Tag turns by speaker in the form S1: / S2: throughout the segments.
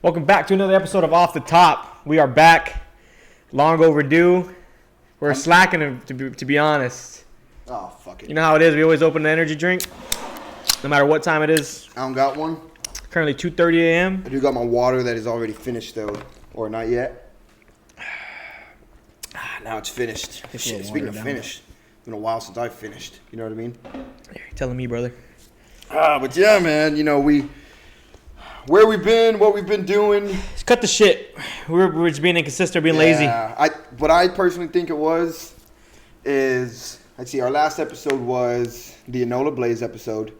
S1: Welcome back to another episode of Off the Top. We are back. Long overdue. We're slacking, to be honest.
S2: Oh, fuck it.
S1: You know how it is. We always open an energy drink, no matter what time it is.
S2: I don't got one.
S1: Currently 2:30 a.m.
S2: I do got my water that is already finished, though. Or not yet. Now it's finished. Shit, speaking of finished, it's been a while since I finished. You know what I mean?
S1: You're telling me, brother.
S2: But yeah, man. You know, where we've been, what we've been doing.
S1: Just cut the shit. We're just being inconsistent, being lazy.
S2: What I personally think it was is, let's see, our last episode was the Enola Blaze episode.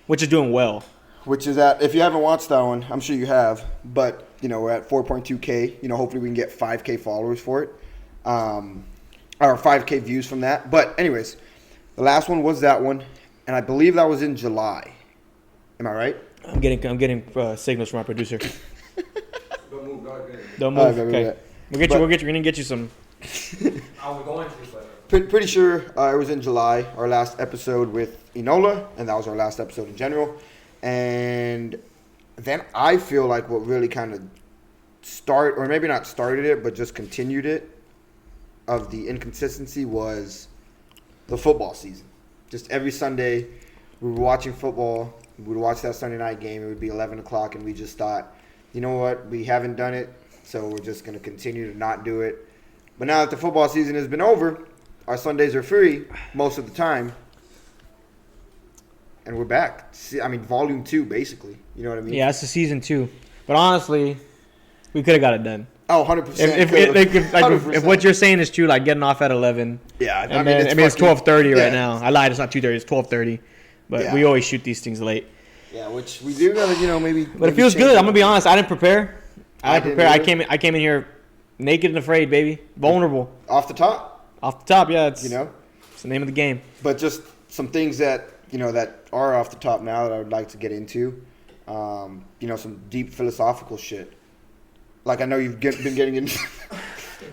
S1: Which is doing well.
S2: Which is at, if you haven't watched that one, I'm sure you have, but, you know, we're at 4.2K. You know, hopefully we can get 5K followers for it. Or 5K views from that. But anyways, the last one was that one, and I believe that was in July. Am I right?
S1: I'm getting signals from our producer.
S3: Don't move, dog.
S1: Don't move. Okay. We're gonna get you some.
S3: I was going to, but
S2: Pretty sure it was in July, our last episode with Enola, and that was our last episode in general. And then I feel like what really kind of or maybe not started it, but just continued it, of the inconsistency was the football season. Just every Sunday, we were watching football. We would watch that Sunday night game. It would be 11 o'clock, and we just thought, you know what? We haven't done it, so we're just going to continue to not do it. But now that the football season has been over, our Sundays are free most of the time, and we're back. Volume 2, basically. You know what I mean?
S1: Yeah, it's the season 2. But honestly, we could have got it done.
S2: Oh, 100%.
S1: If what you're saying is true, like getting off at 11.
S2: Yeah,
S1: it's 12:30 right now. I lied. It's not 2:30. It's 12:30. But we always shoot these things late.
S2: Yeah, which we do gotta, maybe.
S1: But it feels good. I'm gonna be honest. I didn't prepare. I came in here naked and afraid, baby. Vulnerable.
S2: Off the top.
S1: Off the top, yeah. It's the name of the game.
S2: But just some things that that are off the top now that I would like to get into. Some deep philosophical shit. Like I know you've been getting into.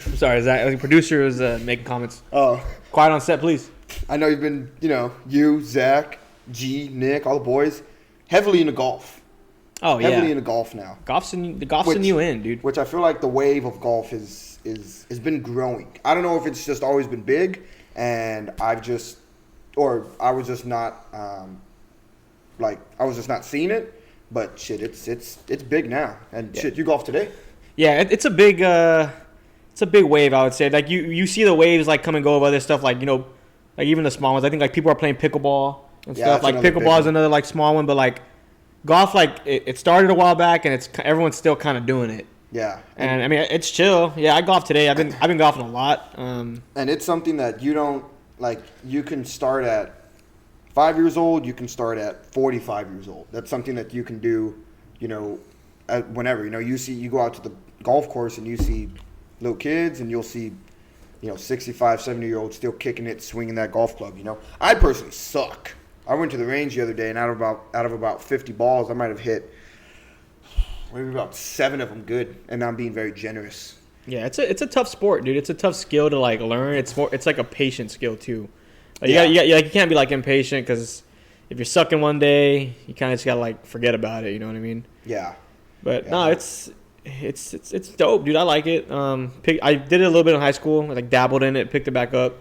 S1: I'm sorry, Zach. The producer was making comments.
S2: Oh.
S1: Quiet on set, please.
S2: I know you've been, you, Zach, G, Nick, all the boys, heavily into golf.
S1: Oh, yeah.
S2: Heavily into golf now.
S1: Golf's in you in, dude.
S2: Which I feel like the wave of golf has been growing. I don't know if it's just always been big, and I was just not, seeing it. But shit, it's big now. And shit, you golf today?
S1: Yeah, it's a big wave, I would say. Like you see the waves like come and go of other stuff, like like even the small ones. I think like people are playing pickleball and stuff. Like pickleball is another like small one, but like golf, like it started a while back, and everyone's still kind of doing it.
S2: Yeah,
S1: and I mean it's chill. Yeah, I golf today. I've been golfing a lot.
S2: And it's something that you don't like. You can start at 5 years old. You can start at 45 years old. That's something that you can do. Whenever you go out to the golf course and you see little kids, and you'll see 65, 70-year-olds still kicking it, swinging that golf club. I personally suck. I went to the range the other day, and out of about 50 balls, I might have hit maybe about 7 of them good, and I'm being very generous.
S1: Yeah, it's a tough sport, dude. It's a tough skill to like learn. It's like a patient skill too. Like, you can't be like impatient, because if you're sucking one day, you kind of just gotta like forget about it. You know what I mean?
S2: Yeah.
S1: But no, it's dope, dude. I like it. I did it a little bit in high school. I like dabbled in it, picked it back up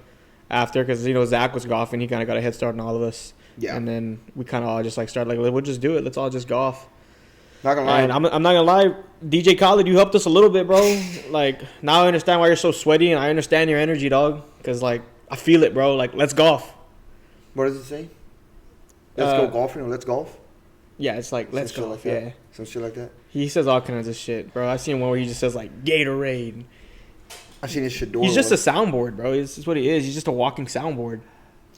S1: after, because Zach was golfing. He kind of got a head start on all of us. Yeah. And then we kind of all just like started like, we'll just do it. Let's all just golf.
S2: Not gonna lie.
S1: And I'm not gonna lie, DJ Khaled, you helped us a little bit, bro. Like now I understand why you're so sweaty, and I understand your energy, dog. Because like I feel it, bro. Like let's golf.
S2: What does it say? Let's go golfing, or let's golf.
S1: Yeah, it's like let's go.
S2: Like that. Some shit like that.
S1: He says all kinds of shit, bro. I seen one where he just says like Gatorade.
S2: I seen his shit.
S1: He's just a soundboard, bro. That's what he is. He's just a walking soundboard.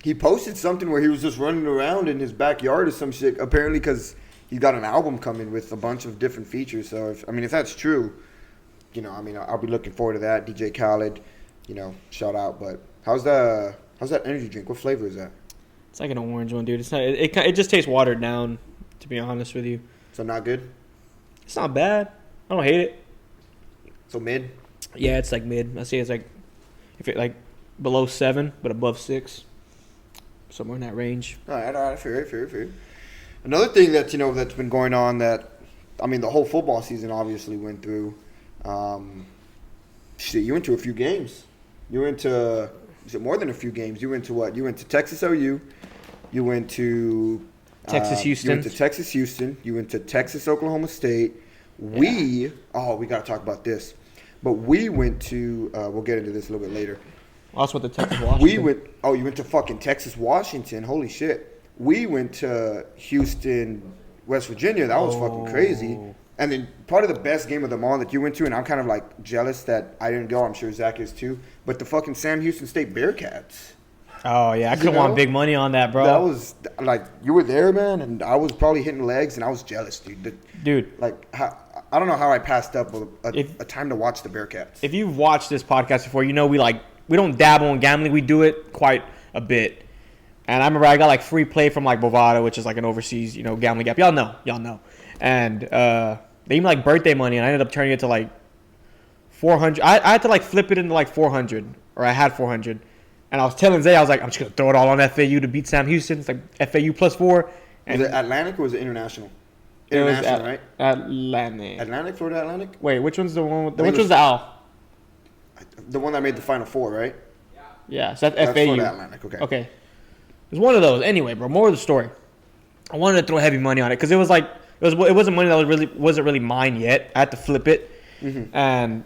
S2: He posted something where he was just running around in his backyard or some shit. Apparently, because he's got an album coming with a bunch of different features. So if that's true, I'll be looking forward to that. DJ Khaled, shout out. But how's that energy drink? What flavor is that?
S1: It's like an orange one, dude. It's not. It just tastes watered down, to be honest with you.
S2: So not good?
S1: It's not bad. I don't hate it.
S2: So mid?
S1: Yeah, it's like mid. I say it's like below 7, but above 6. Somewhere in that range.
S2: All right, fair. Another thing that that's been going on that I mean, the whole football season obviously went through. Shit, you went to a few games. You went to more than a few games. You went to what? You went to Texas OU. You went to
S1: Texas Houston.
S2: You went to Texas Houston. You went to Texas Oklahoma State. We got to talk about this. But we went to we'll get into this a little bit later.
S1: Also went to Texas Washington.
S2: You went to fucking Texas Washington. Holy shit. We went to Houston, West Virginia. That was fucking crazy. And then part of the best game of them all that you went to, and I'm kind of like jealous that I didn't go. I'm sure Zach is too. But the fucking Sam Houston State Bearcats.
S1: Oh, yeah. I could have won big money on that, bro.
S2: That was, like, you were there, man, and I was probably hitting legs, and I was jealous, dude. Like, I don't know how I passed up a time to watch the Bearcats.
S1: If you've watched this podcast before, you know we don't dabble in gambling. We do it quite a bit. And I remember I got, like, free play from, like, Bovada, which is, like, an overseas, gambling app. Y'all know. And they gave me, like, birthday money, and I ended up turning it to, like, 400. I had to, like, flip it into, like, 400, or I had 400. And I was telling Zay, I was like, I'm just going to throw it all on FAU to beat Sam Houston. It's like FAU +4. And
S2: was it Atlantic or was it International? International, right?
S1: Atlantic.
S2: Atlantic, Florida Atlantic?
S1: Wait, which one's the one? Which one's the Owl?
S2: The one that made the Final Four, right?
S1: Yeah, so that's FAU.
S2: Florida Atlantic, okay.
S1: Okay. It was one of those. Anyway, bro, more of the story. I wanted to throw heavy money on it because it was like, it wasn't money that wasn't really mine yet. I had to flip it. Mm-hmm. And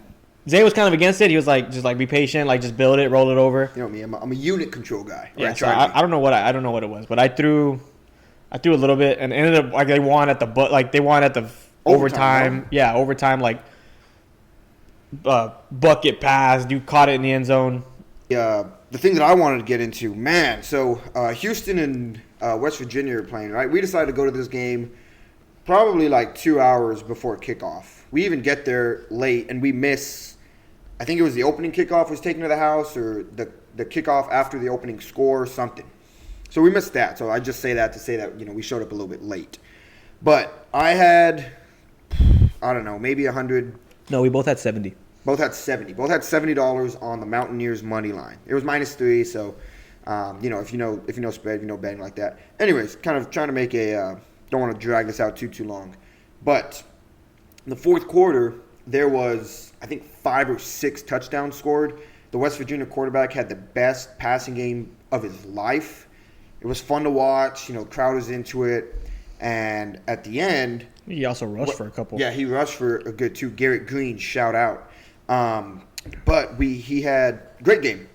S1: Zay was kind of against it. He was like, just like be patient, like just build it, roll it over.
S2: You know me, I'm a unit control guy.
S1: Yeah, so I don't know what it was, but I threw a little bit and ended up like they won at the overtime. Yeah, overtime, like bucket pass. Dude caught it in the end zone.
S2: Yeah, the thing that I wanted to get into, man. So Houston and West Virginia are playing, right? We decided to go to this game probably like 2 hours before kickoff. We even get there late and we miss. I think it was the opening kickoff was taken to the house or the kickoff after the opening score or something. So we missed that. So I just say that to say that, we showed up a little bit late. But I had, I don't know, maybe 100.
S1: No, we both had 70.
S2: Both had 70. Both had $70 on the Mountaineers money line. It was -3, so, if you know spread, betting like that. Anyways, kind of trying to make don't want to drag this out too long. But in the fourth quarter, there was, I think, 5 or 6 touchdowns scored. The West Virginia quarterback had the best passing game of his life. It was fun to watch. Crowd was into it. And at the end...
S1: He also rushed for a couple.
S2: Yeah, he rushed for a good 2. Garrett Green, shout out. But he had a great game.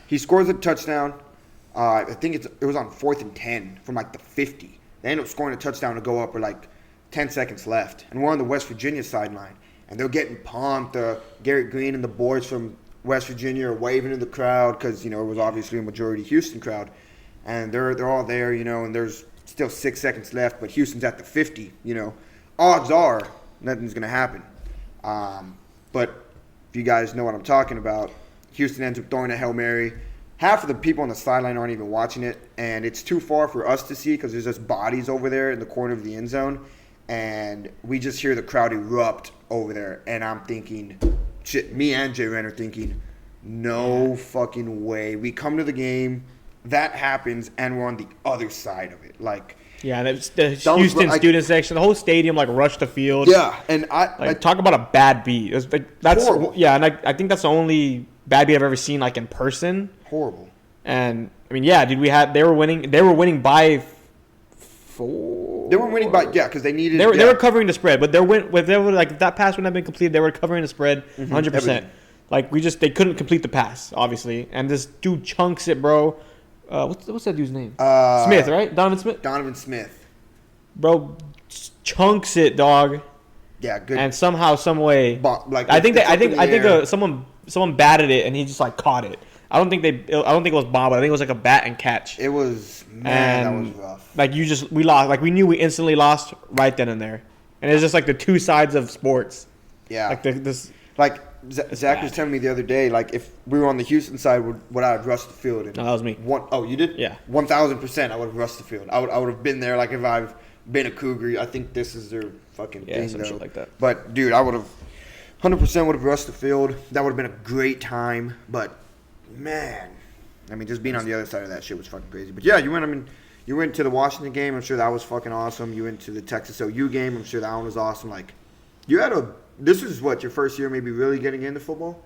S2: He scores a touchdown. I think it was on 4th and 10 from like the 50. They ended up scoring a touchdown to go up with like 10 seconds left. And we're on the West Virginia sideline. And they're getting pumped. Garrett Green and the boys from West Virginia are waving in the crowd because, it was obviously a majority Houston crowd. And they're all there, and there's still 6 seconds left. But Houston's at the 50, Odds are nothing's going to happen. But if you guys know what I'm talking about, Houston ends up throwing a Hail Mary. Half of the people on the sideline aren't even watching it, and it's too far for us to see because there's just bodies over there in the corner of the end zone, and we just hear the crowd erupt over there, and I'm thinking, shit, me and Jay Ren are thinking, no fucking way. We come to the game, that happens, and we're on the other side of it. Like...
S1: Yeah, the Houston student section, the whole stadium rushed the field.
S2: Yeah, and I
S1: talk about a bad beat. It was that's
S2: horrible.
S1: Yeah, and I think that's the only bad beat I've ever seen in person.
S2: Horrible.
S1: And I mean, yeah, dude, they were winning. They were winning by 4.
S2: They were winning by because they needed.
S1: They were covering the spread, but if that pass wouldn't have been completed, they were covering the spread 100%. They couldn't complete the pass, obviously, and this dude chunks it, bro. What's that dude's name? Smith, right? Donovan Smith?
S2: Donovan Smith.
S1: Bro, chunks it, dog.
S2: Yeah, good.
S1: And somehow, some way, I think someone batted it and he just caught it. I don't think it was bomb, but I think it was a bat and catch.
S2: It was, that was rough.
S1: We lost. We knew we instantly lost right then and there. And it's just the two sides of sports.
S2: Yeah. Zach was telling me the other day, if we were on the Houston side, would I have rushed the field?
S1: No, that was me.
S2: You did?
S1: Yeah.
S2: 1,000% I would have rushed the field. I would have been there, if I've been a Cougar. I think this is their fucking thing,
S1: some
S2: though.
S1: shit like that.
S2: But, dude, I would have 100% would have rushed the field. That would have been a great time. But, man, just being on the other side of that shit was fucking crazy. But, yeah, you You went to the Washington game. I'm sure that was fucking awesome. You went to the Texas OU game. I'm sure that one was awesome. Like, you had this was what, your first year maybe really getting into football?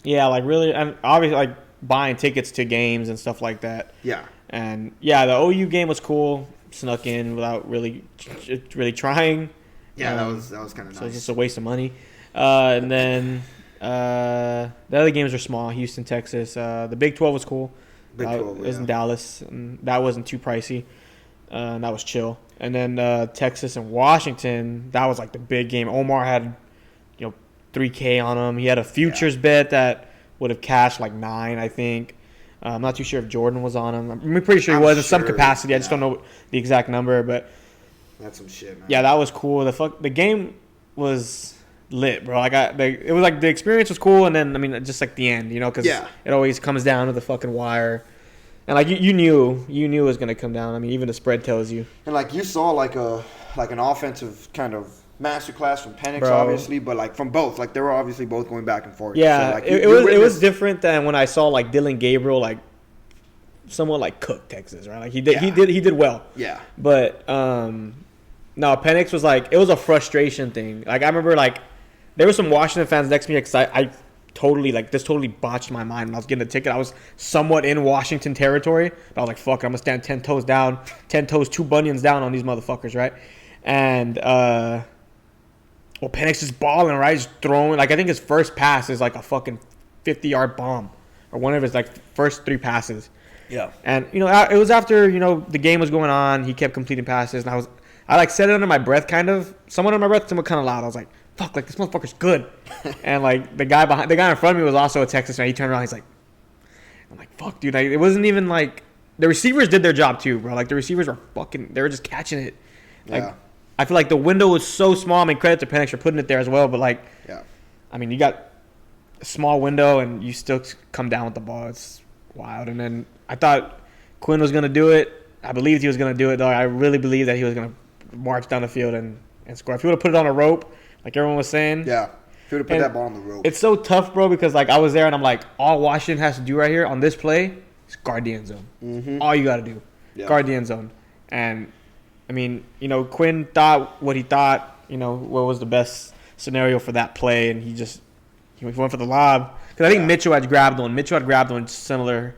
S1: Yeah, like really, and obviously like buying tickets to games and stuff like that.
S2: Yeah.
S1: And yeah, the OU game was cool. Snuck in without really trying.
S2: Yeah, that was kind of nice.
S1: So it's just a waste of money. And then the other games were small. Houston, Texas. The Big 12 was cool.
S2: Big 12,
S1: It was in Dallas, and that wasn't too pricey. And that was chill. And then Texas and Washington, that was like the big game. Omar had, $3K on him. He had a futures bet that would have cashed like 9, I think. I'm not too sure if Jordan was on him. I'm pretty sure he was in some capacity. I just don't know the exact number, but
S2: that's some shit, man.
S1: Yeah, that was cool. The game was lit, bro. It was like the experience was cool, and then just like the end, because it always comes down to the fucking wire. And like you knew it was gonna come down. Even the spread tells you.
S2: And like you saw like an offensive kind of masterclass from Penix, obviously, but like from both, like they were obviously both going back and forth.
S1: Yeah,
S2: so, like,
S1: it was different than when I saw like Dylan Gabriel like somewhat like cook Texas, right? Like he did well.
S2: Yeah.
S1: But no, Penix was like, it was a frustration thing. Like I remember like there were some Washington fans next to me because I totally this totally botched my mind when I was getting a ticket. I was somewhat in Washington territory, but I was like, fuck it, I'm gonna stand 10 toes down, 10 toes, 2 bunions down on these motherfuckers, right? And Penix is balling, right? He's throwing, like I think his first pass is like a fucking 50-yard bomb, or one of his like first 3 passes.
S2: Yeah.
S1: And it was after the game was going on. He kept completing passes, and I said it under my breath, kind of, somewhat under my breath, somewhat kind of loud. I was like, fuck, like this motherfucker's good. And like the guy in front of me was also a Texas fan. He turned around, I'm like, fuck, dude. Like, it wasn't even like the receivers did their job too, bro. Like the receivers were they were just catching it. Like, yeah. I feel like the window was so small. Credit to Penix for putting it there as well. But like,
S2: yeah.
S1: You got a small window and you still come down with the ball. It's wild. And then I thought Quinn was gonna do it. I believed he was gonna do it, though. I really believed that he was gonna march down the field and score. If he would have put it on a rope, like everyone was saying,
S2: yeah. If he would have put that ball on the rope,
S1: it's so tough, bro. Because like I was there and I'm like, all Washington has to do right here on this play is guard the end zone.
S2: Mm-hmm.
S1: All you got to do, guard the end zone. And Quinn thought what he thought, what was the best scenario for that play, and he went for the lob. Because I think Mitchell had grabbed one similar.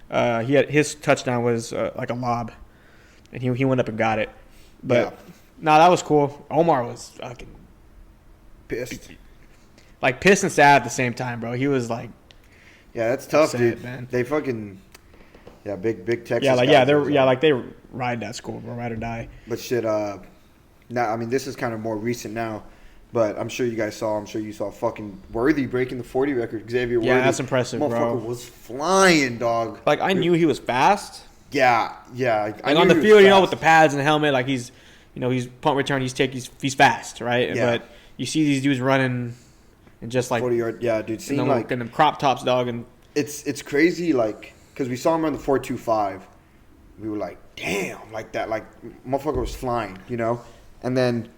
S1: He had his touchdown was like a lob, and he went up and got it. But no, that was cool. Omar was fucking
S2: pissed,
S1: like pissed and sad at the same time, bro. He was like,
S2: yeah, that's tough,
S1: sad,
S2: dude.
S1: Man.
S2: They fucking. Yeah, big Texas.
S1: Yeah, like
S2: guys
S1: they ride that school, bro, ride or die.
S2: But shit, now this is kind of more recent now, but I'm sure you guys saw. I'm sure you saw fucking Worthy breaking the 40 record. Xavier Worthy.
S1: Yeah, that's impressive,
S2: motherfucker
S1: bro.
S2: Was flying, dog.
S1: Like I knew he was fast.
S2: Yeah.
S1: Like on the field, with the pads and the helmet, like he's punt return, he's fast, right?
S2: Yeah.
S1: But you see these dudes running and just like
S2: 40-yard, yeah, dude. Seemed like
S1: in them crop tops, dog, and
S2: it's crazy, like. Because we saw him run the 4.25, we were like, damn, like that, like motherfucker was flying, And then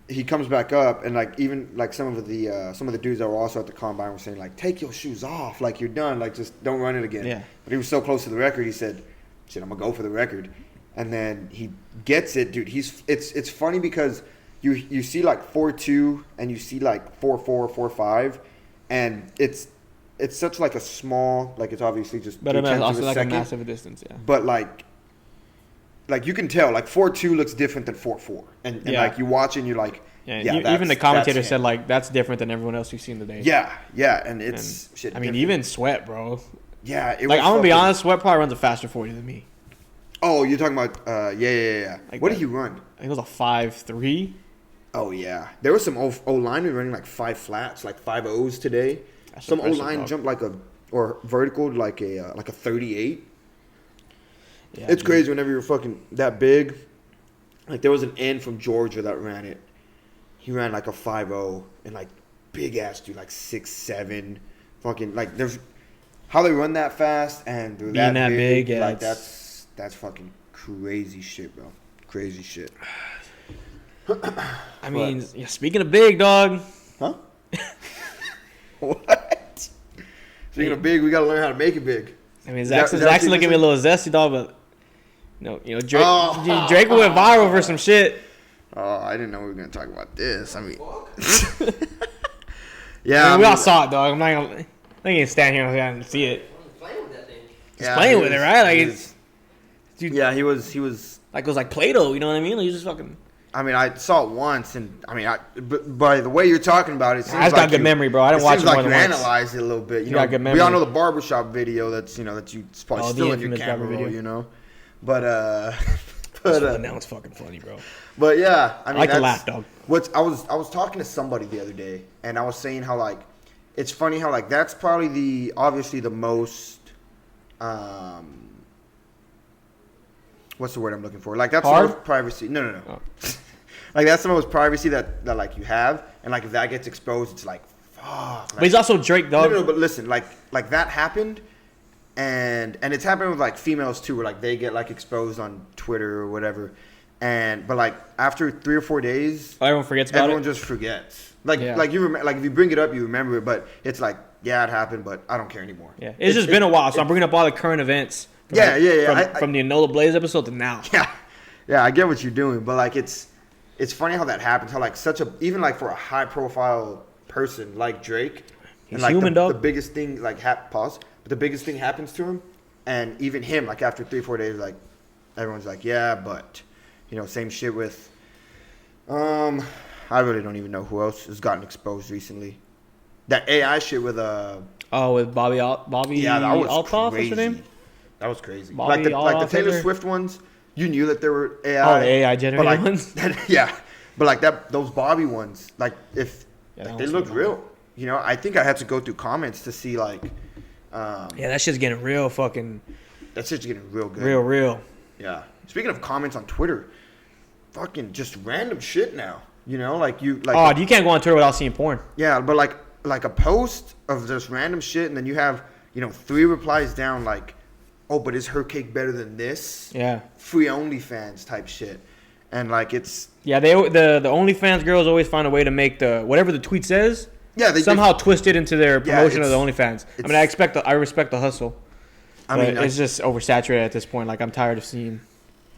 S2: he comes back up, and like even like some of the dudes that were also at the combine were saying like, take your shoes off, like you're done, like just don't run it again.
S1: Yeah.
S2: But he was so close to the record, he said, shit, I'm gonna go for the record, and then he gets it, dude. It's funny because you see like 4.2 and you see like 4.4, 4.5, and it's such like a small, like it's obviously just
S1: but also like second. A massive distance, yeah.
S2: But like you can tell, like 4.2 looks different than 4.4, and like you watch it and you're like,
S1: even the commentator said like that's different than everyone else we've seen today.
S2: Yeah, and it's shit.
S1: Even Sweat, bro.
S2: Yeah,
S1: I'm gonna be honest, Sweat probably runs a faster 40 than me.
S2: Oh, you're talking about yeah.
S1: Like
S2: what did he run?
S1: I think it was a 5.3.
S2: Oh yeah, there was some O linemen running like 5 flats, like 5 O's today. Some O line jumped or vertical like a 38. Yeah, it's crazy whenever you're fucking that big. Like there was an end from Georgia that ran it. He ran like a 5.0 and like big ass dude, like 6'7", fucking like there's how they run that fast and they're that big yeah, like that's fucking crazy shit, bro. Crazy shit.
S1: Speaking of big, dog.
S2: Huh? What? Speaking of big, we gotta learn how to make it big.
S1: Zach's looking at me a little zesty, dog, but Drake went viral for some shit.
S2: Oh, I didn't know we were gonna talk about this. I mean,
S1: we all saw it, dog. I'm not gonna stand here and see it.
S3: He's playing with that thing.
S1: He's playing with it, right? Like
S2: dude. Yeah, he was.
S1: Like it was like Play-Doh, you know what I mean? Like, he just fucking.
S2: I mean, I saw it once, and I mean, but by the way you're talking about it, seems
S1: I've got good memory, bro. I didn't watch it more than once.
S2: Analyzed it a little bit. You know,
S1: got good memory.
S2: We all know the barbershop video. That's that you probably still in your camera roll,
S1: video.
S2: But
S1: now it's fucking funny, bro.
S2: But yeah, I mean,
S1: like to laugh, dog.
S2: I was talking to somebody the other day, and I was saying how like it's funny how like that's probably obviously the most what's the word I'm looking for? Like that's the most privacy. No. Oh. Like that's the most privacy that like you have, and like if that gets exposed, it's like fuck.
S1: But he's also Drake, dog.
S2: No, but listen, like that happened, and it's happened with like females too, where like they get like exposed on Twitter or whatever, but like after 3 or 4 days,
S1: everyone forgets about it.
S2: Everyone just forgets. Like you remember, like if you bring it up, you remember it, but it's like it happened, but I don't care anymore.
S1: Yeah, it's just been a while, so I'm bringing up all the current events. From the Enola Blaze episode to now.
S2: Yeah, I get what you're doing, but like it's funny how that happens. How like even like for a high profile person like Drake,
S1: he's like human,
S2: the biggest thing like but the biggest thing happens to him, and even him like after 3-4 days, like everyone's like, yeah, but same shit with I really don't even know who else has gotten exposed recently. That AI shit with
S1: with Bobby
S2: yeah, that was
S1: Althoff,
S2: crazy.
S1: What's her name?
S2: That was crazy.
S1: Like
S2: the Taylor Swift ones, you knew that they were AI.
S1: Oh, the AI generated ones.
S2: Yeah, but like those Bobby ones, like if they looked real. I think I had to go through comments to see like.
S1: That shit's getting real fucking.
S2: That shit's getting real good.
S1: Real.
S2: Yeah. Speaking of comments on Twitter, fucking just random shit now. Like you like.
S1: Oh, you can't go on Twitter without seeing porn.
S2: Yeah, but like a post of just random shit, and then you have 3 replies down like. Oh, but is her cake better than this?
S1: Yeah.
S2: Free OnlyFans type shit. And like it's
S1: the OnlyFans girls always find a way to make whatever the tweet says.
S2: Yeah, they
S1: somehow twist it into their promotion of the OnlyFans. I mean, I respect the hustle. I mean, it's just oversaturated at this point. Like I'm tired of seeing.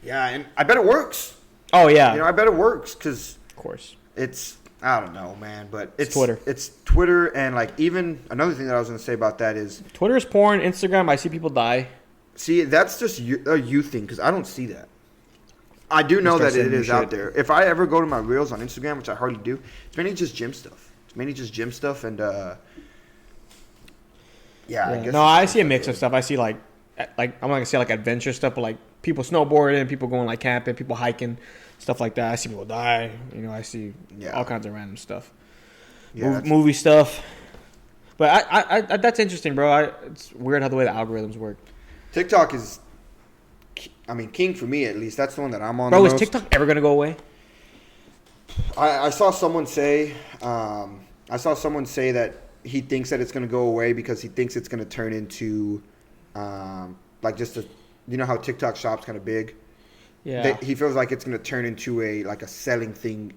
S2: Yeah, and I bet it works.
S1: Oh yeah.
S2: I bet it works because
S1: of course
S2: I don't know, man, but it's
S1: Twitter.
S2: It's Twitter, and like even another thing that I was gonna say about that is
S1: Twitter is porn. Instagram, I see people die.
S2: See, that's just a you thing because I don't see that. I do know that it is out there. If I ever go to my reels on Instagram, which I hardly do, it's mainly just gym stuff. And I guess.
S1: No, I see a mix of stuff. I see like I'm not gonna say like adventure stuff, but like people snowboarding, people going like camping, people hiking, stuff like that. I see people die. I see all kinds of random stuff. Yeah, movie stuff. But I that's interesting, bro. It's weird how the way the algorithms work.
S2: TikTok is, king for me at least. That's the one that I'm on.
S1: Bro, is TikTok ever gonna go away?
S2: I saw someone say, that he thinks that it's gonna go away because he thinks it's gonna turn into, like just how TikTok shop's kind of big.
S1: Yeah.
S2: He feels like it's gonna turn into a selling thing.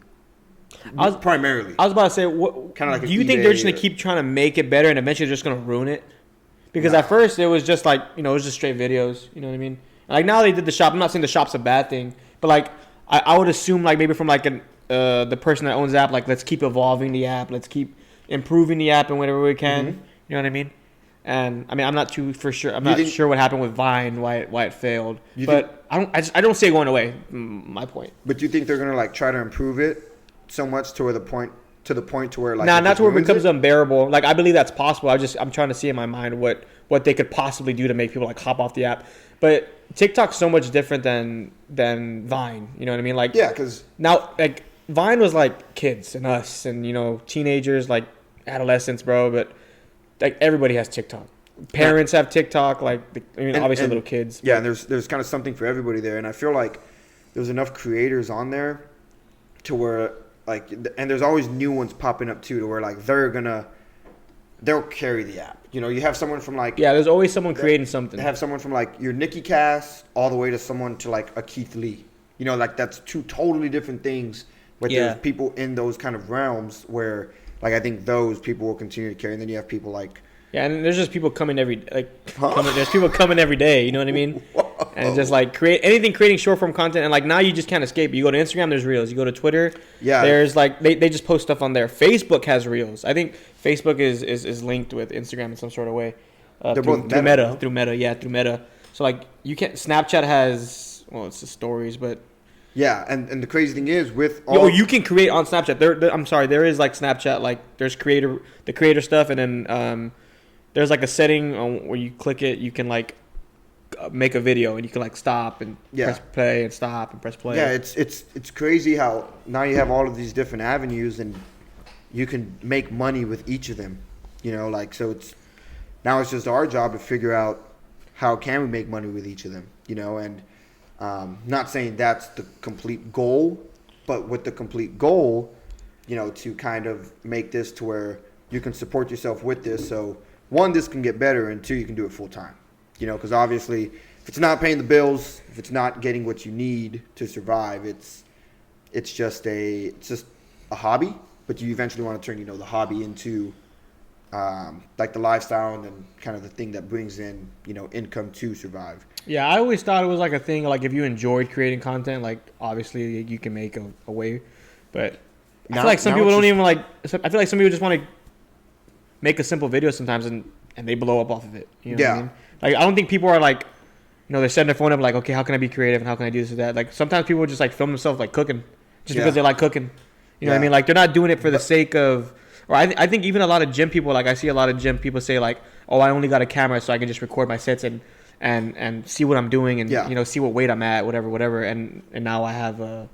S2: Primarily.
S1: I was about to say, what kind of like? Do you think they're just gonna keep trying to make it better and eventually they're just gonna ruin it? Because at first it was just like, it was just straight videos. You know what I mean? Like now they did the shop. I'm not saying the shop's a bad thing, but like I would assume like maybe from like the person that owns the app, like let's keep evolving the app, let's keep improving the app in whatever we can. Mm-hmm. You know what I mean? And I mean I'm not too for sure. I'm not sure what happened with Vine, why it failed. But I don't see it going away. My point.
S2: But do you think they're gonna like try to improve it so much to the point to where like
S1: not to where it becomes unbearable. Like I believe that's possible. I'm trying to see in my mind what they could possibly do to make people like hop off the app. But TikTok's so much different than Vine. You know what I mean? Like
S2: because
S1: now like Vine was like kids and us and teenagers, like adolescents, bro. But like everybody has TikTok. Parents have TikTok. Like obviously little kids.
S2: Yeah, and there's kind of something for everybody there. And I feel like there's enough creators on there to where. Like, and there's always new ones popping up too, to where like they'll carry the app. You have someone from like
S1: there's always someone creating something.
S2: They have someone from like your Nicki Cass all the way to someone to like a Keith Lee. Like that's two totally different things. But there's people in those kind of realms where like I think those people will continue to carry. And then you have people like
S1: and there's just people coming there's people coming every day. You know what I mean? and just like creating short form content. And like now you just can't escape. You go to Instagram, there's reels. You go to Twitter, there's like they just post stuff on there. Facebook has reels. I think Facebook is linked with Instagram in some sort of way. Through Meta. So like you can't. Snapchat has it's the stories, but
S2: yeah, and the crazy thing is with all
S1: you can create on Snapchat. I'm sorry, there is like Snapchat, like there's the creator stuff, and then there's like a setting on where you click it, you can like make a video, and you can like stop and press play and stop and press play.
S2: Yeah, it's crazy how now you have all of these different avenues, and you can make money with each of them. You know, like so it's just our job to figure out how can we make money with each of them. You know, and not saying that's the complete goal, but with the complete goal, you know, to kind of make this to where you can support yourself with this. So one, this can get better, and two, you can do it full time. You know, because obviously, if it's not paying the bills, if it's not getting what you need to survive, it's just a hobby. But you eventually want to turn, you know, the hobby into like the lifestyle, and then kind of the thing that brings in, you know, income to survive.
S1: Yeah, I always thought it was like a thing. Like if you enjoyed creating content, like obviously you can make a way, but I feel like some people don't even like. I feel like some people just want to make a simple video sometimes, and they blow up off of it. You know what I mean? Like I don't think people are like, you know, they're setting their phone up like, okay, how can I be creative and how can I do this or that? Like sometimes people just like film themselves like cooking, just because they like cooking. You know what I mean? Like they're not doing it for the sake of. Or I think even a lot of gym people, like I see a lot of gym people say like, oh, I only got a camera so I can just record my sets and see what I'm doing and you know, see what weight I'm at, whatever, and now I have a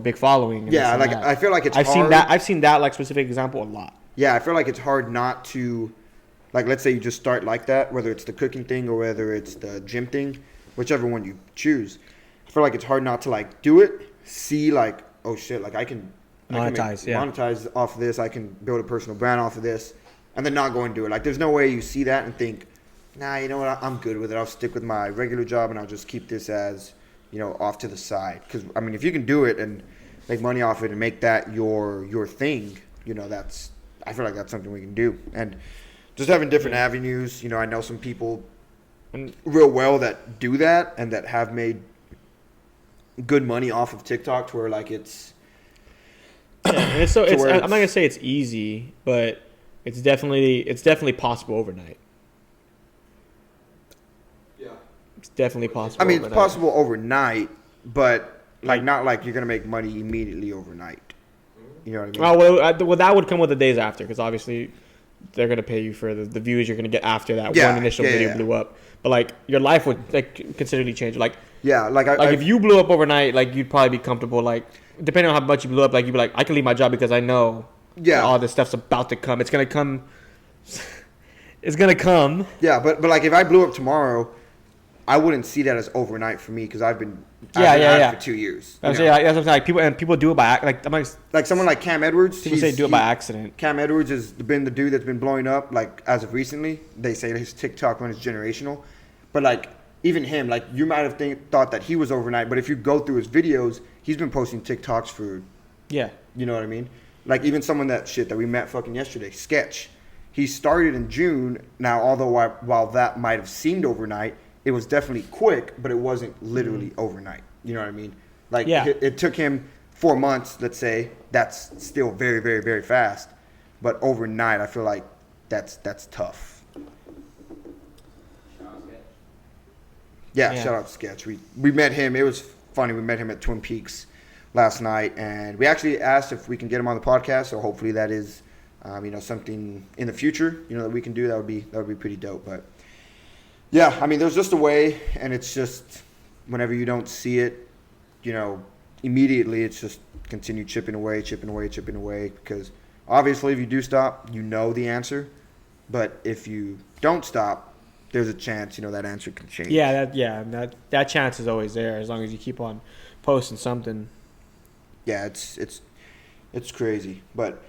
S1: big following.
S2: Yeah, like I feel like
S1: I've seen that like specific example a lot.
S2: Yeah, I feel like it's hard not to, like, let's say you just start like that, whether it's the cooking thing or whether it's the gym thing, whichever one you choose. I feel like it's hard not to like do it, see like, oh shit, like I can monetize off of this. I can build a personal brand off of this, and then not go and do it. Like, there's no way you see that and think, nah, you know what? I'm good with it. I'll stick with my regular job, and I'll just keep this as, you know, off to the side. Because I mean, if you can do it and make money off it and make that your thing, you know, I feel like that's something we can do. And just having different avenues. You know, I know some people real well that do that and that have made good money off of TikTok, to where like it's.
S1: Yeah, and I'm not gonna say it's easy, but it's definitely possible overnight.
S3: Yeah,
S1: it's definitely possible.
S2: I mean, it's possible overnight, but like not like you're gonna make money immediately overnight. You know what I mean?
S1: Well, that would come with the days after, because obviously they're gonna pay you for the views you're gonna get after that one initial video blew up. But like your life would like considerably change. Like if you blew up overnight, like you'd probably be comfortable. Like depending on how much you blew up, like you'd be like, I can leave my job because I know all this stuff's about to come. It's gonna come. It's gonna come.
S2: Yeah, but like if I blew up tomorrow, I wouldn't see that as overnight for me, because I've been at it for 2 years.
S1: That's what I'm saying. Like people do it by
S2: like someone like Cam Edwards.
S1: People say do it by accident.
S2: Cam Edwards has been the dude that's been blowing up. Like as of recently, they say his TikTok run is generational, but like even him, like you might have thought that he was overnight, but if you go through his videos, he's been posting TikToks for you know what I mean. Like even someone that we met fucking yesterday, Sketch. He started in June. Now, although while that might have seemed overnight, it was definitely quick, but it wasn't literally overnight. You know what I mean? Like, it took him 4 months, let's say. That's still very, very, very fast. But overnight, I feel like that's tough. Yeah, shout out to Sketch. We met him. It was funny. We met him at Twin Peaks last night, and we actually asked if we can get him on the podcast. So hopefully that is, you know, something in the future, you know, that we can do. That would be pretty dope. But yeah, I mean, there's just a way, and it's just whenever you don't see it, you know, immediately, it's just continue chipping away, because obviously if you do stop, you know the answer. But if you don't stop, there's a chance, you know, that answer can change.
S1: That chance is always there as long as you keep on posting something. Yeah,
S2: it's crazy. But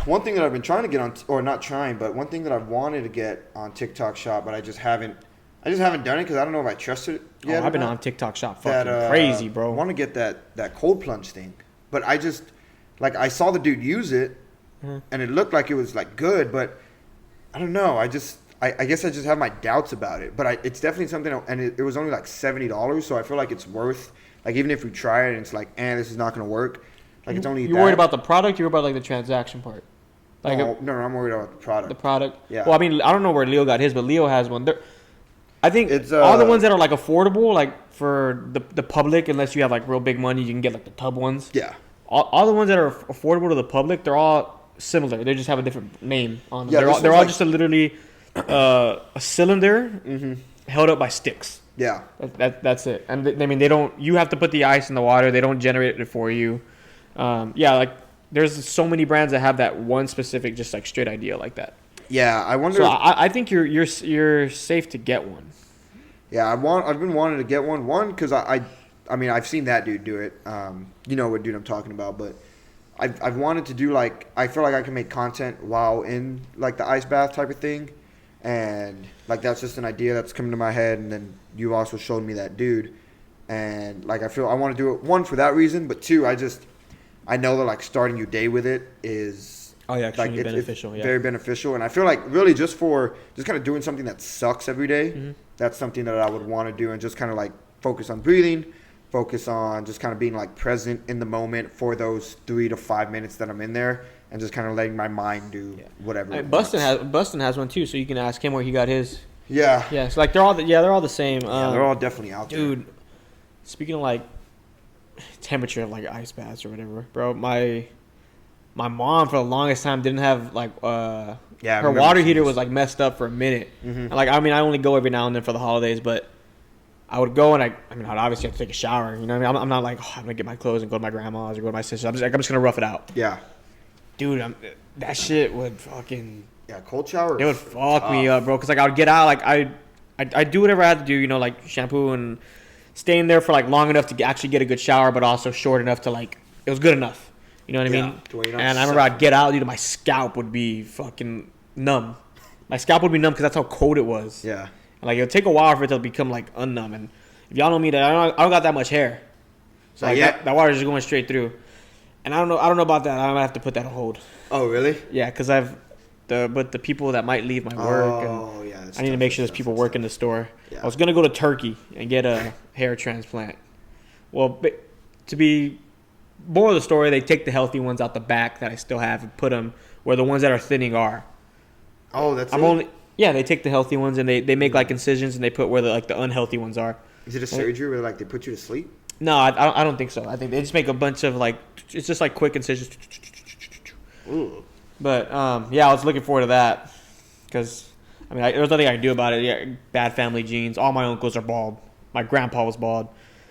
S2: one thing that I've been trying to get on, or not trying, but one thing that I've wanted to get on TikTok Shop, but I just haven't done it because I don't know if I trust it yet.
S1: I've been on TikTok Shop fucking crazy, bro.
S2: I want to get that cold plunge thing, but I just, like, I saw the dude use it, and it looked like it was like good, but I don't know. I I guess I just have my doubts about it. But it's definitely something, and it was only like $70, so I feel like it's worth. Like even if we try it and it's like, this is not gonna work. Like it's only.
S1: You worried about the product? You worried about like the transaction part? Like
S2: no, I'm worried about the product.
S1: The product.
S2: Yeah.
S1: Well, I mean, I don't know where Leo got his, but Leo has one. I think
S2: it's
S1: all the ones that are like affordable, like for the public, unless you have like real big money, you can get like the tub ones.
S2: Yeah.
S1: All the ones that are affordable to the public, they're all similar. They just have a different name on them.
S2: Yeah,
S1: they're all just literally a cylinder held up by sticks.
S2: Yeah.
S1: That's it. And I mean, they don't. You have to put the ice in the water. They don't generate it for you. Like there's so many brands that have that one specific, just like straight idea like that.
S2: Yeah, I wonder.
S1: So I think you're safe to get one.
S2: Yeah, I've been wanting to get one. One because I mean I've seen that dude do it. You know what dude I'm talking about, but I've wanted to do like I feel like I can make content while in like the ice bath type of thing, and like that's just an idea that's coming to my head. And then you also showed me that dude, and like I feel I want to do it one for that reason, but two I know that like starting your day with it is.
S1: Oh yeah, extremely
S2: like
S1: beneficial.
S2: Very beneficial, and I feel like really just kind of doing something that sucks every day, that's something that I would want to do, and just kind of like focus on breathing, focus on just kind of being like present in the moment for those 3 to 5 minutes that I'm in there, and just kind of letting my mind do whatever.
S1: Bustin has one too, so you can ask him where he got his.
S2: Yeah.
S1: Yeah, so like they're all the same.
S2: Yeah, they're all definitely out there.
S1: Dude, speaking of like temperature of like ice baths or whatever, bro, my mom for the longest time didn't have like her water heater was like messed up for a minute. And, like I mean I only go every now and then for the holidays, but I would go and I'd obviously have to take a shower. You know what I mean? I'm not like I'm gonna get my clothes and go to my grandma's or go to my sister's. I'm just gonna rough it out.
S2: Yeah.
S1: Dude, that shit would fucking
S2: cold shower.
S1: It would fuck me up, bro. Cause like I would get out like I do whatever I had to do. You know, like shampoo and staying there for like long enough to actually get a good shower, but also short enough to like it was good enough. You know what I mean? And I remember I'd get out, dude, my scalp would be fucking numb. My scalp would be numb because that's how cold it was.
S2: Yeah.
S1: And like, it would take a while for it to become, like, unnumb. And if y'all know me, I don't got that much hair. So like, that water's just going straight through. And I don't know about that. I'm going to have to put that on hold.
S2: Oh, really?
S1: Yeah, because the people that might leave my work. I need to make sure there's people working the store. Yeah. I was going to go to Turkey and get a hair transplant. Well, to be... more of the story, they take the healthy ones out the back that I still have and put them where the ones that are thinning are.
S2: Oh, that's
S1: they take the healthy ones and they make like incisions and they put where the unhealthy ones are.
S2: Is it a surgery where like they put you to sleep?
S1: No, I don't think so. I think they just make a bunch of like it's just like quick incisions.
S2: Ooh.
S1: But I was looking forward to that because I mean there's nothing I can do about it. Yeah, bad family genes. All my uncles are bald. My grandpa was bald,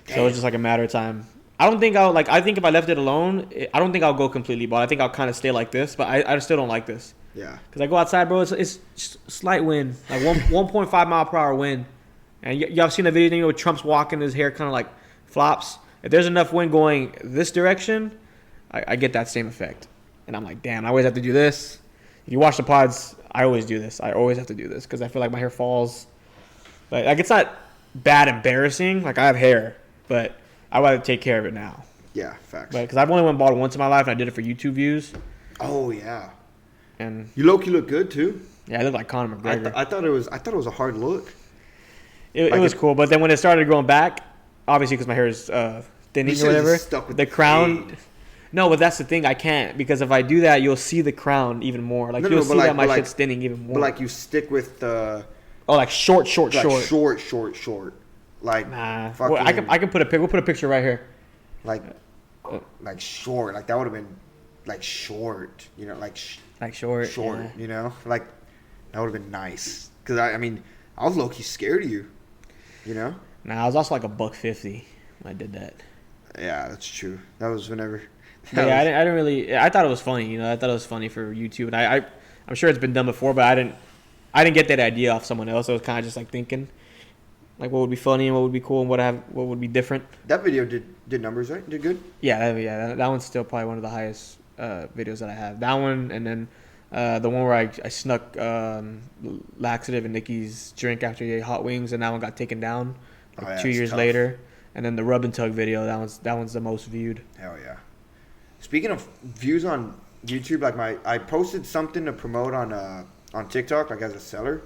S1: so it's just like a matter of time. I don't think I think if I left it alone, I don't think I'll go completely bald. I think I'll kind of stay like this, but I still don't like this.
S2: Yeah.
S1: Because I go outside, bro, it's just slight wind, like 1.5 mile per hour wind. And y'all seen the video, you know, Trump's walking, his hair kind of like flops. If there's enough wind going this direction, I get that same effect. And I'm like, damn, I always have to do this. If you watch the pods, I always do this. I always have to do this because I feel like my hair falls. Like it's not bad embarrassing. Like I have hair, but I'd rather take care of it now.
S2: Yeah, facts.
S1: Because I've only went bald once in my life, and I did it for YouTube views.
S2: Oh yeah.
S1: And
S2: you look good too.
S1: Yeah, I look like Conor McGregor.
S2: I thought it was a hard look.
S1: It was cool, but then when it started growing back, obviously because my hair is thinning or whatever, the crown. Fade. No, but that's the thing. I can't because if I do that, you'll see the crown even more. Like you'll see that my shit's thinning even more.
S2: But like you stick with the.
S1: Oh, like short.
S2: Short. Like
S1: nah. Well, I can put a pic. We'll put a picture right here.
S2: Like short. Like that would have been like short. You know, like
S1: short.
S2: Short. Yeah. You know, like that would have been nice. Because I mean, I was low key scared of you. You know.
S1: Nah, I was also like $150 when I did that.
S2: Yeah, that's true. That was whenever.
S1: I didn't really. I thought it was funny. You know, I thought it was funny for YouTube, and I'm sure it's been done before, but I didn't get that idea off someone else. I was kind of just like thinking. Like what would be funny and what would be cool and what would be different.
S2: That video did numbers, right? Did good?
S1: Yeah, that one's still probably one of the highest videos that I have. That one and then the one where I snuck laxative in Nikki's drink after he ate hot wings and that one got taken down 2 years later. And then the rub and tug video, that one's the most viewed.
S2: Hell yeah. Speaking of views on YouTube, like I posted something to promote on TikTok, like as a seller.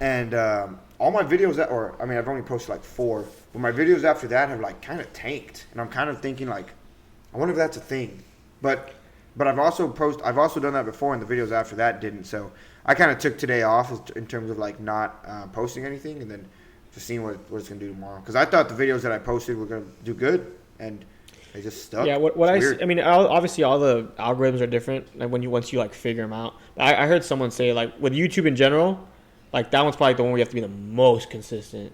S2: And all my videos I've only posted like 4, but my videos after that have like kind of tanked, and I'm kind of thinking like, I wonder if that's a thing. But I've also done that before, and the videos after that didn't. So I kind of took today off in terms of like not posting anything, and then just seeing what it's gonna do tomorrow. Because I thought the videos that I posted were gonna do good, and they just stuck.
S1: Yeah, I mean, obviously all the algorithms are different. Like once you like figure them out. I heard someone say like with YouTube in general, like that one's probably the one where you have to be the most consistent.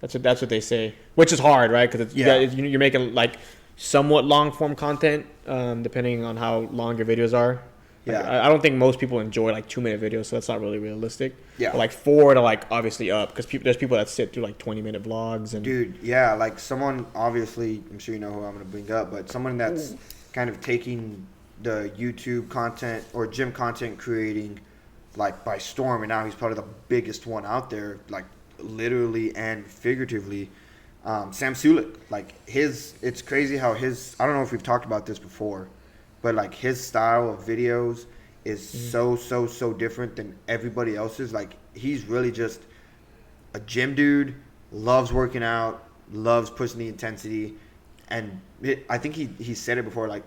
S1: That's what they say, which is hard, right? Because you're making like somewhat long form content, depending on how long your videos are. Like,
S2: Yeah,
S1: I don't think most people enjoy like 2-minute videos, so that's not really realistic.
S2: Yeah,
S1: but like 4 to like obviously up, because there's people that sit through like 20-minute vlogs and.
S2: dude, yeah, like someone obviously, I'm sure you know who I'm gonna bring up, but someone that's kind of taking the YouTube content or gym content creating like by storm, and now he's probably the biggest one out there, like literally and figuratively. Sam Sulik, like it's crazy how I don't know if we've talked about this before, but like his style of videos is so different than everybody else's. Like he's really just a gym dude, loves working out, loves pushing the intensity, and I think he said it before. Like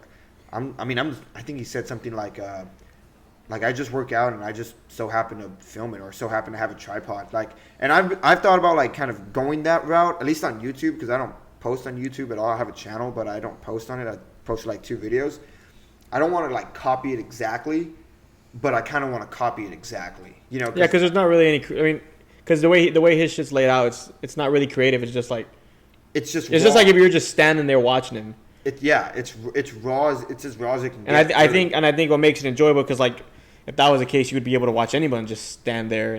S2: I think he said something like I just work out and I just so happen to film it or so happen to have a tripod. Like, and I've thought about like kind of going that route, at least on YouTube, because I don't post on YouTube at all. I have a channel, but I don't post on it. I post like 2 videos. I don't want to like copy it exactly, but I kind of want to copy it exactly. You know?
S1: Yeah, because there's not really any. I mean, because the way his shit's laid out, it's not really creative. It's just like. It's just like if you're just standing there watching him.
S2: It's raw. It's as raw as it can get.
S1: And I think what makes it enjoyable, because like. If that was the case, you would be able to watch anyone just stand there or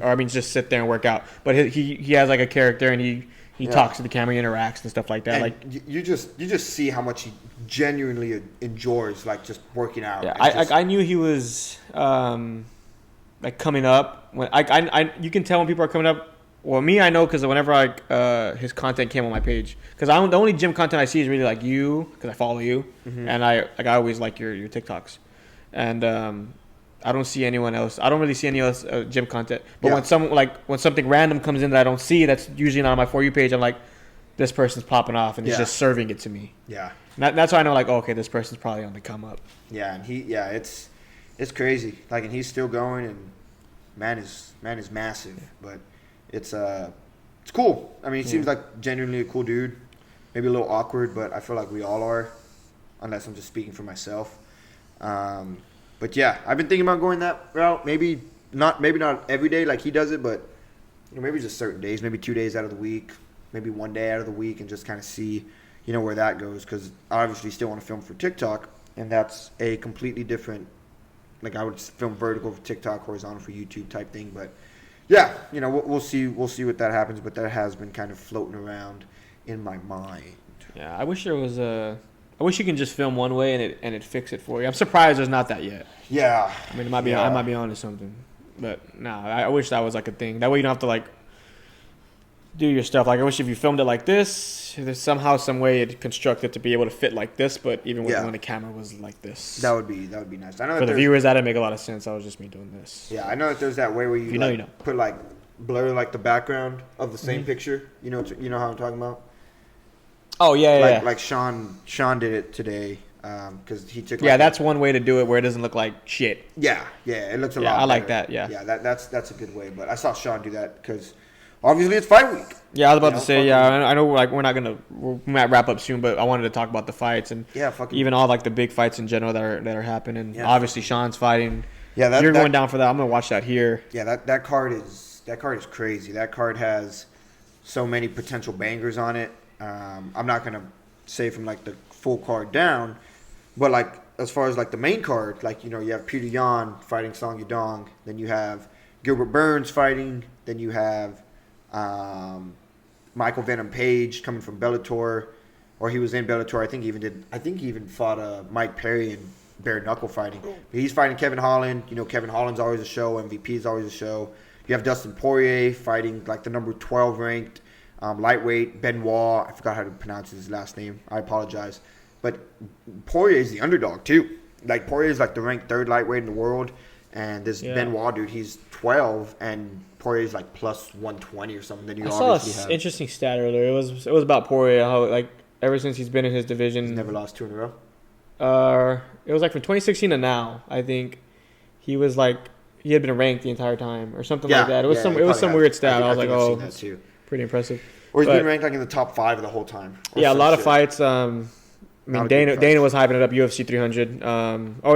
S1: I mean, just sit there and work out. But he has like a character, and he talks to the camera, he interacts and stuff like that. And
S2: like you just see how much he genuinely enjoys like just working out.
S1: Yeah, I knew he was like coming up when you can tell when people are coming up. Well, me, I know because whenever his content came on my page, because the only gym content I see is really like you, because I follow you, and I always like your TikToks, and I don't see anyone else. I don't really see any else gym content. But when something random comes in that I don't see, that's usually not on my For You page. I'm like, this person's popping off, and he's just serving it to me.
S2: Yeah.
S1: And that's why I know, like, okay, this person's probably on the come up.
S2: Yeah, and it's crazy. Like, and he's still going, and man is massive. But it's cool. I mean, he seems like genuinely a cool dude. Maybe a little awkward, but I feel like we all are, unless I'm just speaking for myself. But yeah, I've been thinking about going that route. Maybe not every day like he does it, but maybe just certain days, maybe 2 days out of the week, maybe 1 day out of the week, and just kind of see, where that goes. Because I obviously still want to film for TikTok, and that's a completely different. Like I would film vertical for TikTok, horizontal for YouTube type thing. But yeah, we'll see what that happens. But that has been kind of floating around in my mind.
S1: Yeah, I wish there was I wish you can just film one way and it fix it for you. I'm surprised there's not that yet.
S2: Yeah.
S1: I mean, I might be onto something, but I wish that was like a thing. That way you don't have to like do your stuff. Like I wish if you filmed it like this, there's somehow some way it constructed to be able to fit like this. But even when the camera was like this,
S2: that would be nice. I know
S1: for the viewers that'd make a lot of sense. That was just me doing this.
S2: Yeah, I know that there's that way where you put like blur like the background of the same picture. You know how I'm talking about.
S1: Oh yeah.
S2: Like Sean did it today, because he took.
S1: That's one way to do it where it doesn't look like shit.
S2: Yeah, it looks a lot.
S1: I like
S2: better.
S1: that. Yeah,
S2: that's a good way. But I saw Sean do that because obviously it's fight week.
S1: Yeah, I was about to say. Yeah, I know. Like we might wrap up soon, but I wanted to talk about the fights and even all like the big fights in general that are happening. Yeah, obviously Sean's fighing. Yeah, you're going down for that. I'm gonna watch that here.
S2: Yeah, that card is crazy. That card has so many potential bangers on it. I'm not gonna say from like the full card down, but like as far as like the main card, like you have Peter Yan fighting Song Yadong, then you have Gilbert Burns fighting, then you have Michael Venom Page coming from Bellator, or he was in Bellator. I think he even fought Mike Perry in bare knuckle fighting. But he's fighting Kevin Holland. Kevin Holland's always a show. MVP is always a show. You have Dustin Poirier fighting like the number 12 ranked. Lightweight, Benoit, I forgot how to pronounce his last name. I apologize. But Poirier is the underdog, too. Like, Poirier is like the ranked 3rd lightweight in the world. And this Benoit dude, he's 12, and Poirier's like plus 120 or something. Then you
S1: I saw an interesting stat earlier. It was about Poirier, how like ever since he's been in his division,
S2: he's never lost 2 in a row.
S1: It was like from 2016 to now. I think he was like he had been ranked the entire time or something like that. It was some weird stat. I was like, oh, that's pretty impressive.
S2: Or he's been ranked like in the top 5 of the whole time.
S1: Yeah, a lot of fights. I mean, Dana was hyping it up, UFC 300.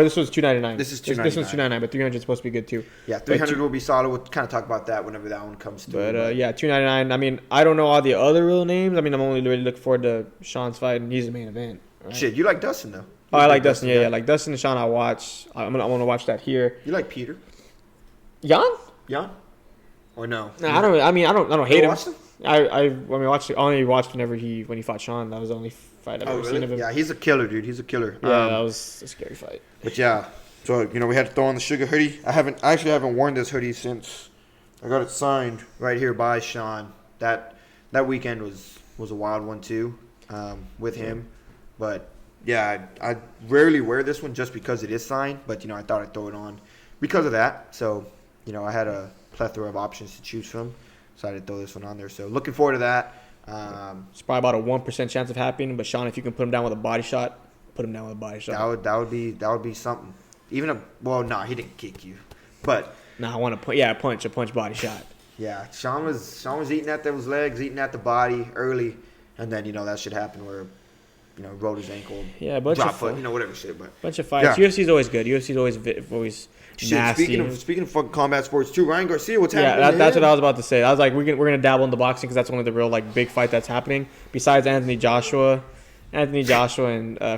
S1: This was 299.
S2: This is 299.
S1: This one's 299, but 300 is supposed to be good too.
S2: Yeah, 300 will be solid. We'll kind of talk about that whenever that one comes to.
S1: But yeah, 299. I mean, I don't know all the other real names. I mean, I'm only really looking forward to Sean's fight, and he's the main event. Right?
S2: Shit, you like Dustin though?
S1: Oh, I like Dustin. Yeah, like Dustin and Sean. I watch. I want to watch that here.
S2: You like Peter?
S1: Jan?
S2: Or no?
S1: No, I don't. I mean, I don't hate him.
S2: Watched him?
S1: I only watched when he fought Sean. That was the only fight I've ever seen of him.
S2: Yeah, he's a killer, dude. He's a killer.
S1: Yeah, that was a scary fight.
S2: But yeah, so we had to throw on the Sugar hoodie. I actually haven't worn this hoodie since I got it signed right here by Sean. That weekend was a wild one too, with him. But yeah, I rarely wear this one just because it is signed. But I thought I'd throw it on because of that. So I had a plethora of options to choose from. Decided to throw this one on there. So looking forward to that.
S1: It's probably about a 1% chance of happening. But Sean, if you can put him down with a body shot, put him down with a body shot.
S2: That would be something. Even he didn't kick you, but
S1: I want to a punch body shot.
S2: Yeah, Sean was eating at those legs, eating at the body early, and then that should happen where rolled his ankle.
S1: Yeah,
S2: drop foot, whatever shit. But
S1: bunch of fights. Yeah. UFC's always good. UFC's always.
S2: Shit,
S1: nasty.
S2: Speaking of fucking combat sports too, Ryan Garcia, what's happening?
S1: Yeah, that's what I was about to say. I was like, we're gonna dabble in the boxing because that's one of the real big fight that's happening. Besides Anthony Joshua and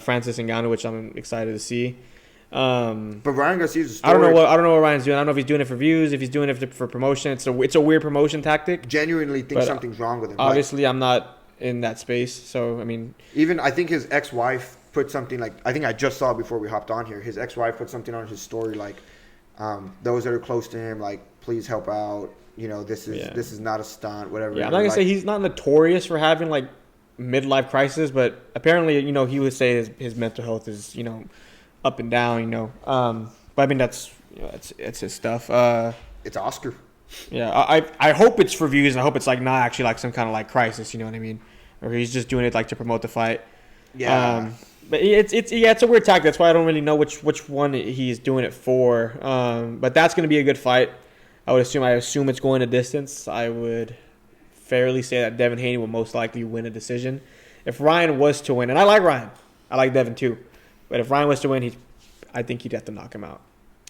S1: Francis Ngannou, which I'm excited to see.
S2: But Ryan Garcia's.
S1: I don't know what Ryan's doing. I don't know if he's doing it for views, if he's doing it for promotion. It's a weird promotion tactic.
S2: Genuinely think something's wrong with him.
S1: Obviously, I'm not in that space, so I mean.
S2: Even I think his ex-wife put something I think I just saw before we hopped on here. His ex-wife put something on his story those that are close to him, please help out. This is not a stunt, whatever.
S1: Yeah, I'm not gonna say he's not notorious for having midlife crisis, but apparently, he would say his mental health is up and down. But I mean that's it's his stuff.
S2: It's Oscar.
S1: Yeah, I hope it's for views, and I hope it's not actually some kind of crisis. You know what I mean? Or he's just doing it to promote the fight.
S2: Yeah.
S1: But it's a weird tactic. That's why I don't really know which one he's doing it for. But that's going to be a good fight. I assume it's going a distance. I would fairly say that Devin Haney will most likely win a decision. If Ryan was to win, and I like Ryan, I like Devin too. But if Ryan was to win, I think he'd have to knock him out.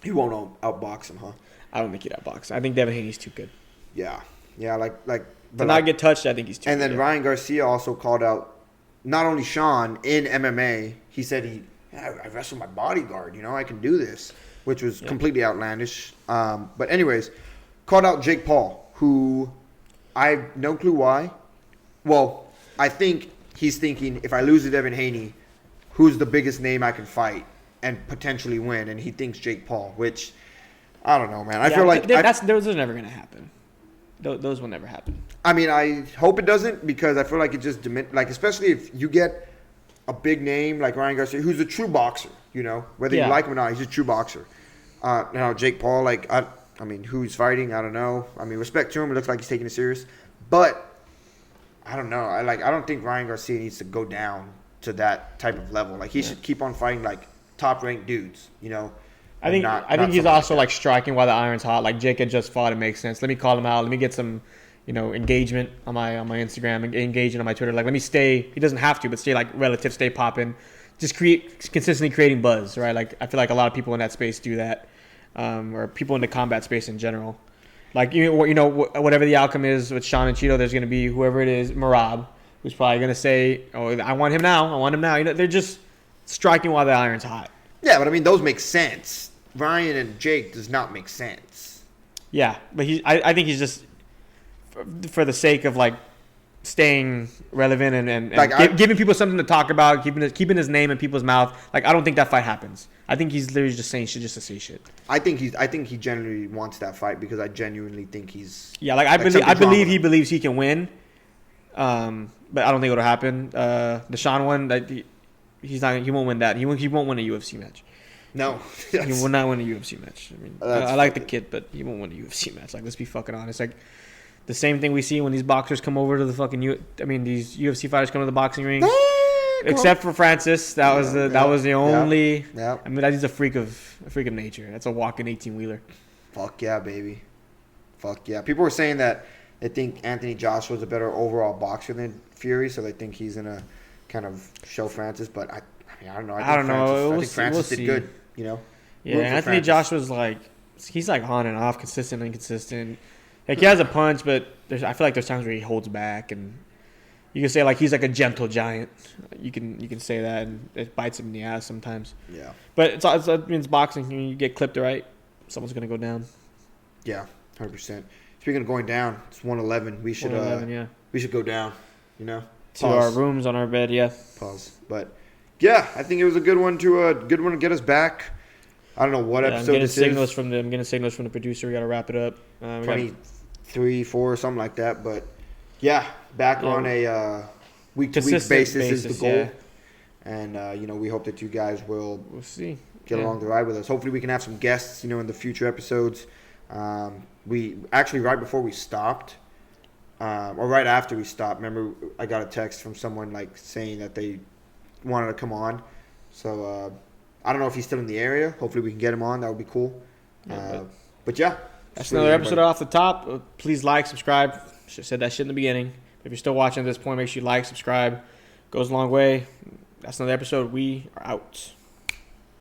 S2: He won't outbox him, huh?
S1: I don't think he'd outbox him. I think Devin Haney's too good.
S2: Yeah,
S1: to not get touched, I think he's too good.
S2: And then Ryan Garcia also called out not only Sean in MMA, he said I wrestled my bodyguard, I can do this, which was completely outlandish. But anyways, called out Jake Paul, who I have no clue why. Well, I think he's thinking if I lose to Devin Haney, who's the biggest name I can fight and potentially win? And he thinks Jake Paul, which I don't know, man. I feel like
S1: those are never going to happen. Those will never happen.
S2: I mean, I hope it doesn't because I feel like it just especially if you get a big name like Ryan Garcia, who's a true boxer, whether you like him or not, he's a true boxer. Now Jake Paul, I mean, who he's fighting, I don't know. I mean, respect to him. It looks like he's taking it serious, but I don't know. I don't think Ryan Garcia needs to go down to that type of level. He should keep on fighting top ranked dudes,
S1: I think he's also striking while the iron's hot. Jake had just fought, it makes sense. Let me call him out. Let me get some, engagement on my Instagram, engaging on my Twitter. Let me stay. He doesn't have to, but stay relative, stay popping. Just consistently creating buzz, right? I feel like a lot of people in that space do that, or people in the combat space in general. Whatever the outcome is with Sean and Cheeto, there's going to be whoever it is, Marab, who's probably going to say, "Oh, I want him now. They're just striking while the iron's hot.
S2: Yeah, but I mean, those make sense. Ryan and Jake does not make sense.
S1: Yeah, but I think he's just for the sake of staying relevant and giving people something to talk about, keeping his name in people's mouth. I don't think that fight happens. I think he's literally just saying shit just to say shit.
S2: I think he genuinely wants that fight because I genuinely think he's
S1: I believe he believes he can win. But I don't think it'll happen. The Sean one, he won't win that. He won't win a UFC match.
S2: No.
S1: He will not win a UFC match. I mean, I like the kid, but he won't win a UFC match. Like, let's be fucking honest. Like, the same thing we see when these boxers come over to the fucking these UFC fighters come to the boxing ring. Except for Francis, that was the only.
S2: Yeah.
S1: I mean, he's a freak of nature. That's a walking 18-wheeler.
S2: Fuck yeah, baby. Fuck yeah. People were saying that they think Anthony Joshua's a better overall boxer than Fury, so they think he's gonna kind of show Francis. But I don't know. I think Francis did good. You know.
S1: Yeah, Anthony Joshua's he's on and off, consistent, inconsistent. Like, he has a punch, but I feel like there's times where he holds back, and you can say he's like a gentle giant. You can say that, and it bites him in the ass sometimes.
S2: Yeah.
S1: But it's boxing. You get clipped right, someone's gonna go down.
S2: Yeah, 100%. Speaking of going down, it's 1:11. We should
S1: 1:11,
S2: we should go down. You know.
S1: To our rooms on our bed. Yeah.
S2: Pause. But yeah, I think it was a good one to get us back. I don't know what episode this is.
S1: I'm getting signals from the producer. We got to wrap it up.
S2: 23, 4, something like that. But yeah, back on a week-to-week basis is the goal. Yeah. And we hope that you guys will get along the ride with us. Hopefully, we can have some guests. In the future episodes. We actually right before we stopped, or right after we stopped. Remember, I got a text from someone saying that they wanted to come on. So. I don't know if he's still in the area. Hopefully we can get him on. That would be cool. But yeah.
S1: That's another episode off the top. Please like, subscribe. Should have said that shit in the beginning. If you're still watching at this point, make sure you like, subscribe. Goes a long way. That's another episode. We are out.